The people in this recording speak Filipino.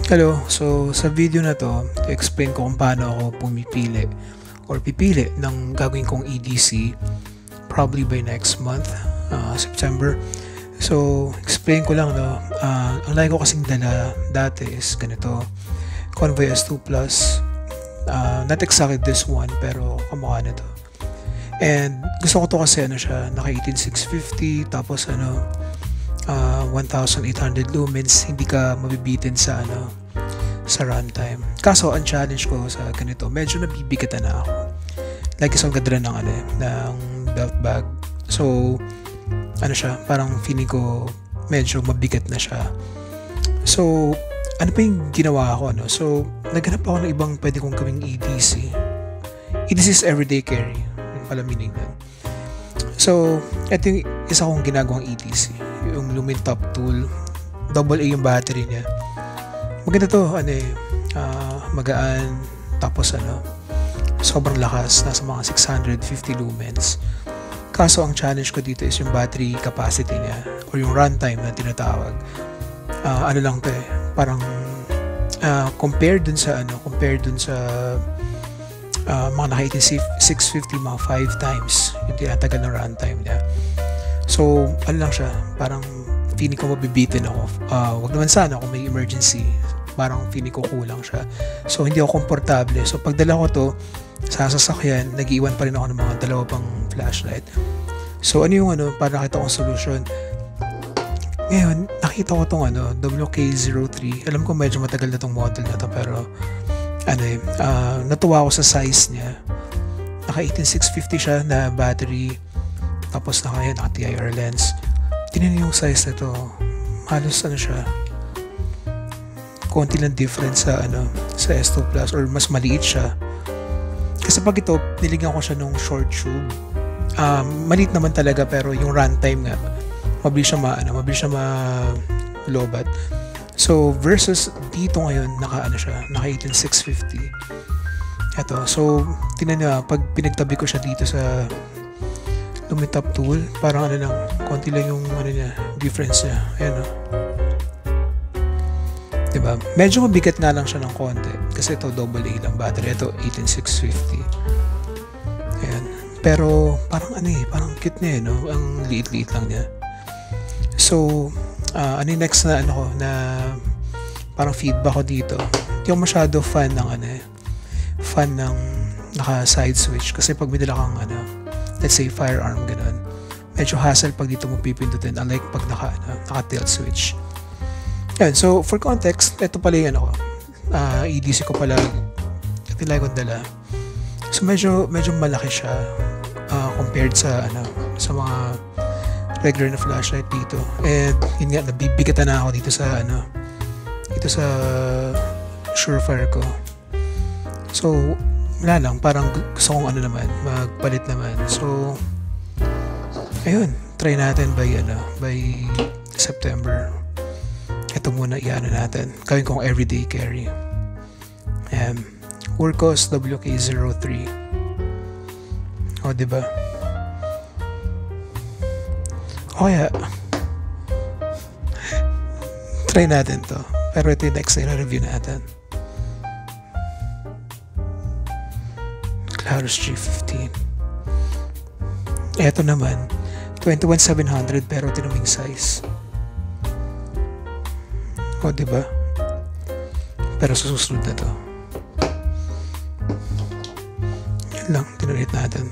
Hello, so sa video na to, explain ko kung paano ako pumipili or pipili ng gagawin kong EDC probably by next month, September. So, explain ko lang, no, ang lagi ko kasing dala dati is ganito, Convoy S2 Plus, not exactly this one, pero kamukha nito. And gusto ko to kasi siya, naka 18650, tapos 1,800 lumens, hindi ka mabibitin sa sa runtime. Kaso ang challenge ko sa ganito, medyo nabibigatan na ako. Like isang gadra ng belt bag. So siya, parang feeling ko medyo mabigat na siya. So ano pa yung ginawa ko, no? So naghanap ako ng ibang pwede kong gawing EDC. EDC is everyday carry, yung pala meaning nun. So ito yung isa kong ginagawang EDC, yung Lumen Top Tool, AA yung battery niya. Maganda to, magaan, tapos sobrang lakas, nasa mga 650 lumens. Kaso ang challenge ko dito is yung battery capacity niya or yung runtime na tinatawag. Lang to parang compared dun sa mga naka 650, mga 5 times yung tinatagal ng runtime niya. So lang siya, parang feeling ko mabibitin ako. Wag naman sana kung may emergency, parang feeling ko kulang siya. So hindi ako komportable. So pagdala ko to sa sasakyan, nag-iwan pa rin ako ng mga dalawa pang flashlight. So para nakita kong solution. Ngayon, nakita ko tong WK03. Alam ko medyo matagal na tong model na to, pero natuwa ako sa size niya. Naka 18650 siya na battery, tapos naka TIR lens. Tingnan yung size na to, halos siya, konti lang difference sa S2 Plus, or mas maliit siya. Kasi pag ito, niligyan ko siya nung short tube. Maliit naman talaga, pero yung runtime nga, mabilis siya ma-lobat. So versus dito ngayon, naka 18650. Ito, so tingnan niyo, pag pinagtabi ko siya dito sa Lumen Top Tool, parang konti lang yung difference niya. Ayan diba? Medyo mabigat nga lang siya ng konti kasi ito AA lang battery, ito 18650. Ayan. Pero parang parang cute niya, no? Ang liit-liit lang niya. So yung next na na parang feedback ko dito, hindi ako masyado fan ng naka side switch, kasi pag may dala kang let's say firearm, ganun, medyo hassle pag dito mo pipindutin, unlike pag naka tilt switch. Yan, so for context, ito pala yung EDC ko pala, ito lang kong dala. So medyo malaki siya compared sa mga regular na flashlight dito. And yun nga, nabibigatan na ako dito sa Surefire ko. So wala lang, parang gusto kong magpalit naman. So ayun, try natin by September. Ito muna natin, gawin kong everyday carry. Workhorse WK03. Diba? O kaya try natin to, pero ito yung next na review natin. Clarus G15. Ito naman 21700, pero tinaming size. Diba? Pero susunod na to. Yan lang, tinulit natin.